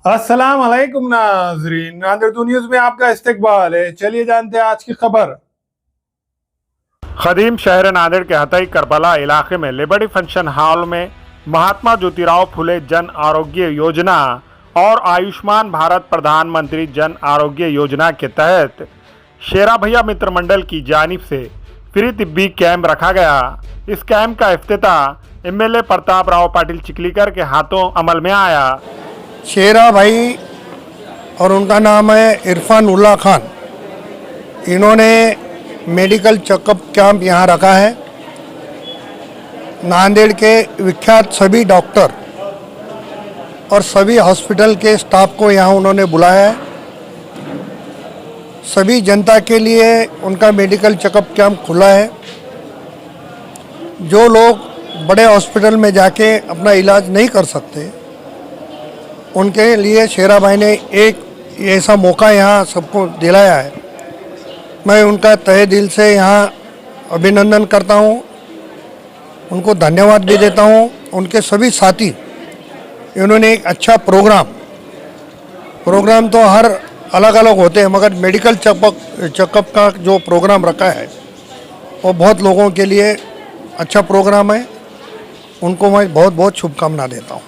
अस्सलाम वालेकुम नाज़रीन, नांदेड़ न्यूज़ में आपका इस्तकबाल है। चलिए जानते हैं आज की खबर। खदीम शहर नांदेड़ के हतई करबला इलाके में लिबर्टी फंक्शन हॉल में महात्मा ज्योतिराव फुले जन आरोग्य योजना और आयुष्मान भारत प्रधानमंत्री जन आरोग्य योजना के तहत शेरा भैया मित्र मंडल की जानिब से फ्री तिब्बी कैंप रखा गया। इस कैंप का इफ्तिताह एमएलए प्रताप राव पाटिल चिखलीकर के हाथों अमल में आया। शेरा भाई और उनका नाम है इरफान उल्ला खान, इन्होंने मेडिकल चेकअप कैंप यहाँ रखा है। नांदेड़ के विख्यात सभी डॉक्टर और सभी हॉस्पिटल के स्टाफ को यहाँ उन्होंने बुलाया है। सभी जनता के लिए उनका मेडिकल चेकअप कैंप खुला है। जो लोग बड़े हॉस्पिटल में जाके अपना इलाज नहीं कर सकते, उनके लिए शेरा भाई ने एक ऐसा मौका यहाँ सबको दिलाया है। मैं उनका तहे दिल से यहाँ अभिनंदन करता हूँ, उनको धन्यवाद भी देता हूँ। उनके सभी साथी, इन्होंने एक अच्छा प्रोग्राम तो हर अलग अलग होते हैं, मगर मेडिकल चेकअप का जो प्रोग्राम रखा है वो बहुत लोगों के लिए अच्छा प्रोग्राम है। उनको मैं बहुत बहुत शुभकामना देता हूँ।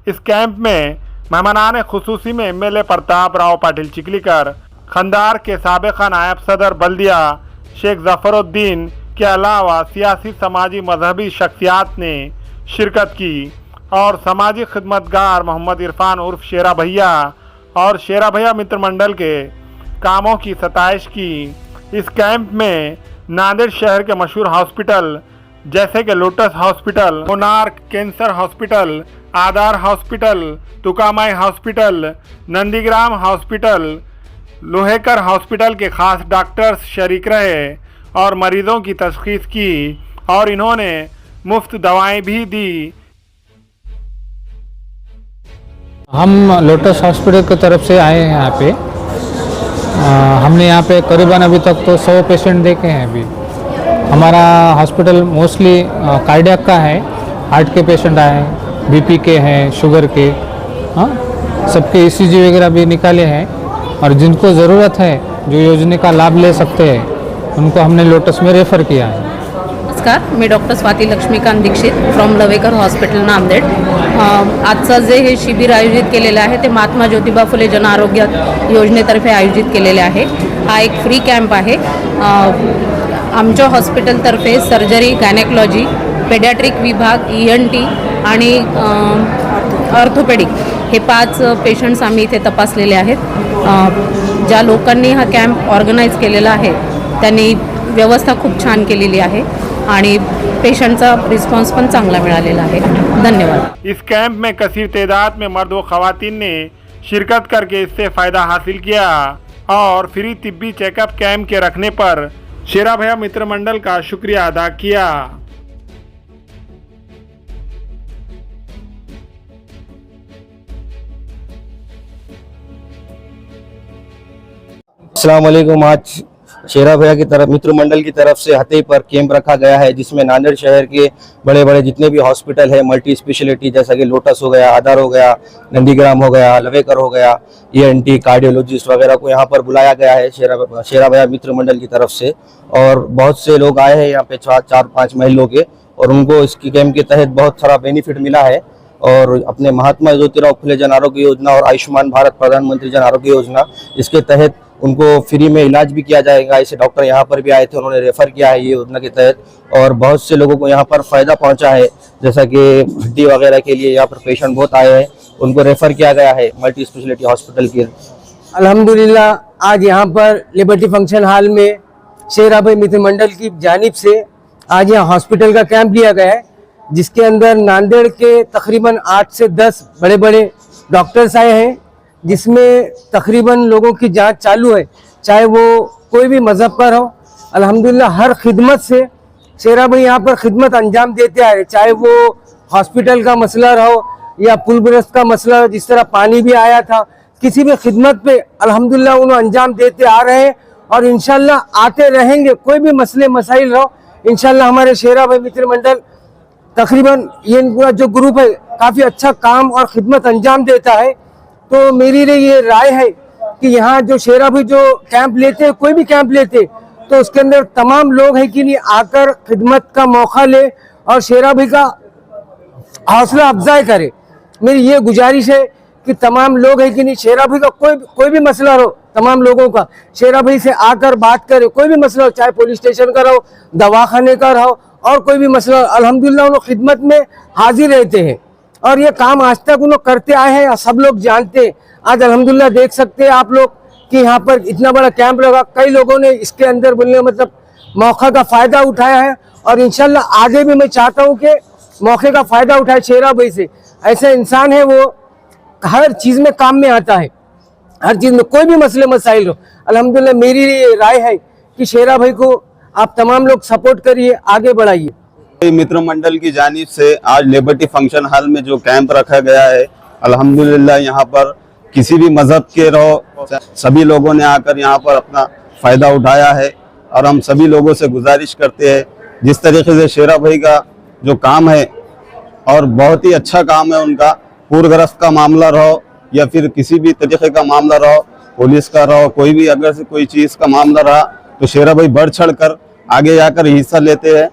इस कैंप में मेहमानान खुसूसी में एमएलए प्रताप राव पाटिल चिखलीकर, खंदार के साबिका नायब सदर बल्दिया शेख जफरुद्दीन के अलावा सियासी समाजी मजहबी शख्सियात ने शिरकत की और समाजी खिदमतगार मोहम्मद इरफान उर्फ शेरा भैया और शेरा भैया मित्र मंडल के कामों की सताइश की। इस कैंप में नांदेड़ शहर के मशहूर हॉस्पिटल जैसे कि Lotus hospital, Monarch cancer hospital, Aadhaar hospital, Tukamai hospital, Nandigram hospital, Lohekar hospital के खास डॉक्टर्स शरीक रहे और मरीजों की तशखीस की और इन्होंने मुफ्त दवाएं भी दी। हम लोटस हॉस्पिटल की तरफ से आए हैं यहाँ पे। हमने यहाँ पे करीबन अभी तक तो 100 पेशेंट देखे हैं। अभी हमारा हॉस्पिटल मोस्टली कार्डियक का है, हार्ट के पेशेंट आए हैं, बीपी के हैं, शुगर के, हाँ, सबके ईसीजी वगैरह भी निकाले हैं। और जिनको ज़रूरत है, जो योजना का लाभ ले सकते हैं, उनको हमने लोटस में रेफ़र किया है। नमस्कार, मी doctor Swati Laxmikant Dixit from Lavekar hospital Nanded. आजचं जे हे शिबिर आयोजित केलेलं आहे ते महात्मा ज्योतिबा फुले जन आरोग्य योजनेतर्फे आयोजित केलेले आहे। हा एक फ्री कॅम्प आहे। आमच्या हॉस्पिटलतर्फे सर्जरी, गायनेकोलॉजी, पेडियाट्रिक विभाग, ENT आणि ऑर्थोपेडिक हे 5 पेशंट्स आम्ही इथे तपासलेले आहेत। ज्या लोकांनी हा कॅम्प ऑर्गनाइज केलेला आहे त्यांनी व्यवस्था खूप छान केलेली आहे आणि पेशेंटचा रिस्पॉन्स पण चांगला मिळालेला आहे। धन्यवाद। इस कैंप में कसीर तादाद में मर्द व खवातीन ने शिरकत करके इससे फ़ायदा हासिल किया और फ्री तिब्बी चेकअप कैंप के रखने पर शेरा भैया मित्र मंडल का शुक्रिया अदा किया। अस्सलाम वालेकुम। आज शेरा भैया की तरफ मित्र मंडल की तरफ से हतई पर कैंप रखा गया है, जिसमें नांदेड़ शहर के बड़े बड़े जितने भी हॉस्पिटल है, मल्टी स्पेशलिटी जैसा कि लोटस हो गया, आधार हो गया, नंदीग्राम हो गया, लवेकर हो गया, ENT, कार्डियोलॉजिस्ट वगैरह को यहाँ पर बुलाया गया है शेरा भैया मित्र मंडल की तरफ से। और बहुत से लोग आए हैं यहाँ पे, 4-5 महिलाओं के, और उनको इसकी कैंप के तहत बहुत सारा बेनिफिट मिला है। और अपने महात्मा ज्योतिराव फुले जन आरोग्य योजना और आयुष्मान भारत प्रधानमंत्री जन आरोग्य योजना, इसके तहत उनको फ्री में इलाज भी किया जाएगा। ऐसे डॉक्टर यहाँ पर भी आए थे, उन्होंने रेफर किया है ये योजना के तहत, और बहुत से लोगों को यहाँ पर फ़ायदा पहुँचा है। जैसा कि हड्डी वगैरह के लिए यहाँ पर पेशेंट बहुत आए हैं, उनको रेफ़र किया गया है मल्टी स्पेशलिटी हॉस्पिटल के। अल्हम्दुलिल्लाह आज यहाँ पर लिबर्टी फंक्शन हॉल में शेरा भाई मित्र मंडल की जानिब से आज यहाँ हॉस्पिटल का कैंप लिया गया है, जिसके अंदर नांदेड़ के तकरीबन 8 से 10 बड़े बड़े डॉक्टर्स आए हैं, जिसमें तकरीबन लोगों की जांच चालू है, चाहे वो कोई भी मजहब पर हो। अल्हम्दुलिल्लाह हर खिदमत से शेरा भाई यहाँ पर खिदमत अंजाम देते आ रहे, चाहे वो हॉस्पिटल का मसला हो या पुल बुरस्त का मसला हो, जिस तरह पानी भी आया था, किसी भी खिदमत पे अल्हम्दुलिल्लाह उन्हें अंजाम देते आ रहे हैं और इंशाल्लाह आते रहेंगे। कोई भी मसले मसाइल हो, इंशाल्लाह हमारे शेरा भाई मित्र मंडल तकरीबन ये इनका जो ग्रुप है काफ़ी अच्छा काम और खिदमत अंजाम देता है। तो मेरी ये राय है कि यहाँ जो शेरा भाई जो कैंप लेते हैं, कोई भी कैंप लेते, तो उसके अंदर तमाम लोग हैं कि नहीं आकर खिदमत का मौका ले और शेरा भाई का हौसला अफजाई करे। मेरी ये गुजारिश है कि तमाम लोग हैं कि नहीं शेरा भाई का कोई भी मसला हो, तमाम लोगों का शेरा भाई से आकर बात करे। कोई भी मसला हो, चाहे पुलिस स्टेशन का रहो, दवाखाने का रहो, और कोई भी मसला, अल्हम्दुलिल्लाह उन लोग खिदमत में हाजिर रहते हैं और ये काम आज तक उन लोग करते आए हैं, सब लोग जानते हैं। आज अल्हम्दुलिल्लाह देख सकते हैं आप लोग कि यहाँ पर इतना बड़ा कैंप लगा, कई लोगों ने इसके अंदर बोलने मतलब मौका का फ़ायदा उठाया है और इंशाल्लाह आगे भी मैं चाहता हूँ कि मौके का फ़ायदा उठाए शेरा भाई से। ऐसा इंसान है, वो हर चीज़ में काम में आता है, हर चीज़ में कोई भी मसले मसाइल हो। अल्हम्दुलिल्लाह मेरी ये राय है कि शेरा भाई को आप तमाम लोग सपोर्ट करिए, आगे बढ़ाइए। मित्र मंडल की जानिब से आज लिबर्टी फंक्शन हॉल में जो कैंप रखा गया है, अल्हम्दुलिल्लाह यहाँ पर किसी भी मजहब के रहो, सभी लोगों ने आकर यहाँ पर अपना फ़ायदा उठाया है और हम सभी लोगों से गुजारिश करते हैं जिस तरीके से शेरा भाई का जो काम है और बहुत ही अच्छा काम है उनका, पूरग्रस्त का मामला रहो या फिर किसी भी तरीके का मामला रहो, पुलिस का रहो, कोई भी अगर से कोई चीज़ का मामला रहा तो शेरा भाई बढ़ चढ़ कर आगे जाकर हिस्सा लेते हैं।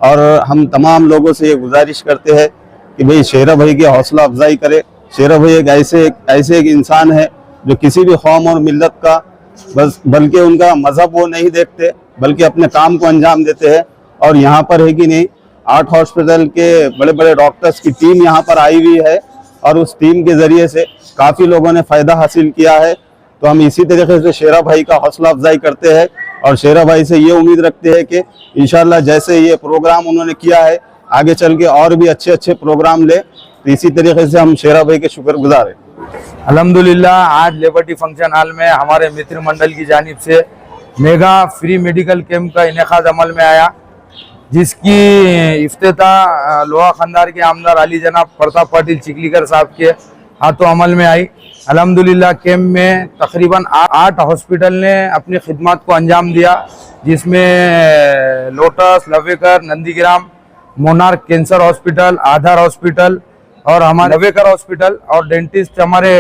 और हम तमाम लोगों से ये गुजारिश करते हैं कि भाई शेरा भाई की हौसला अफजाई करे। शेरा भाई एक ऐसे एक इंसान है जो किसी भी कौम और मिल्लत का बल्कि उनका मजहब वो नहीं देखते, बल्कि अपने काम को अंजाम देते हैं। और यहाँ पर है कि नहीं 8 हॉस्पिटल के बड़े बड़े डॉक्टर्स की टीम यहाँ पर आई हुई है और उस टीम के ज़रिए से काफ़ी लोगों ने फ़ायदा हासिल किया है। तो हम इसी तरीके से शेरा भाई का हौसला अफजाई करते हैं और शेरा भाई से ये उम्मीद रखते हैं कि इंशाल्लाह जैसे ये प्रोग्राम उन्होंने किया है आगे चल के और भी अच्छे अच्छे प्रोग्राम ले। तो इसी तरीके से हम शेरा भाई के शुक्रगुजार हैं। अल्हम्दुलिल्लाह आज लिबर्टी फंक्शन हॉल में हमारे मित्र मंडल की जानिब से मेगा फ्री मेडिकल कैंप का इनेकाद अमल में आया, जिसकी इफ्तिताह लोहा खंदार के आमदार अली जनाब प्रताप पाटिल चिखलीकर साहब के हाथों अमल में आई। अल्हम्दुलिल्लाह कैंप में तकरीबन 8 हॉस्पिटल ने अपनी खिदमत को अंजाम दिया, जिसमें Lotus, Lavekar, Nandigram, Monarch cancer hospital, Aadhaar hospital और हमारे लवेकर हॉस्पिटल और डेंटिस्ट हमारे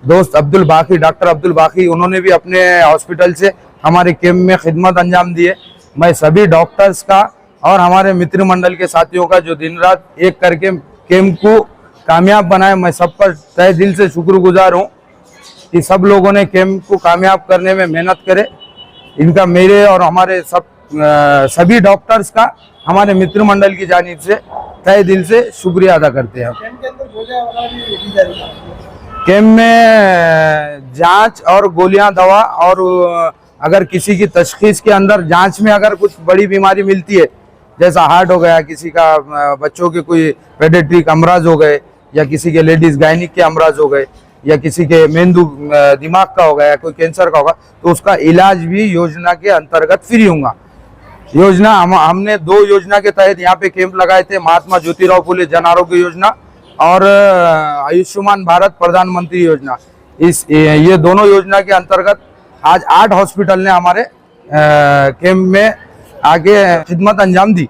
दोस्त डॉक्टर अब्दुल बाकी, उन्होंने भी अपने हॉस्पिटल से हमारे कैंप में खिदमत अंजाम दिए। मैं सभी डॉक्टर्स का और हमारे मित्र मंडल के साथियों का जो दिन रात एक करके कैंप को कामयाब बनाए, मैं सब पर तहे दिल से शुक्रगुजार हूँ कि सब लोगों ने कैंप को कामयाब करने में मेहनत करे। इनका मेरे और हमारे सभी डॉक्टर्स का हमारे मित्र मंडल की जानिब से तहे दिल से शुक्रिया अदा करते हैं। कैंप में जांच और गोलियां, दवा और अगर किसी की तशखीस के अंदर जांच में अगर कुछ बड़ी बीमारी मिलती है, जैसा हार्ट हो गया, किसी का बच्चों के कोई पेडियाट्रिक अमराज हो गए या किसी के लेडीज गायनिक के अमराज हो गए या किसी के मेंदू दिमाग का होगा या कोई कैंसर का होगा, तो उसका इलाज भी योजना के अंतर्गत फ्री होगा। योजना हमने 2 योजना के तहत यहाँ पे कैंप लगाए थे, महात्मा ज्योतिराव फुले जन आरोग्य योजना और आयुष्मान भारत प्रधानमंत्री योजना। ये दोनों योजना के अंतर्गत आज 8 हॉस्पिटल ने हमारे कैंप में आगे खिदमत अंजाम दी।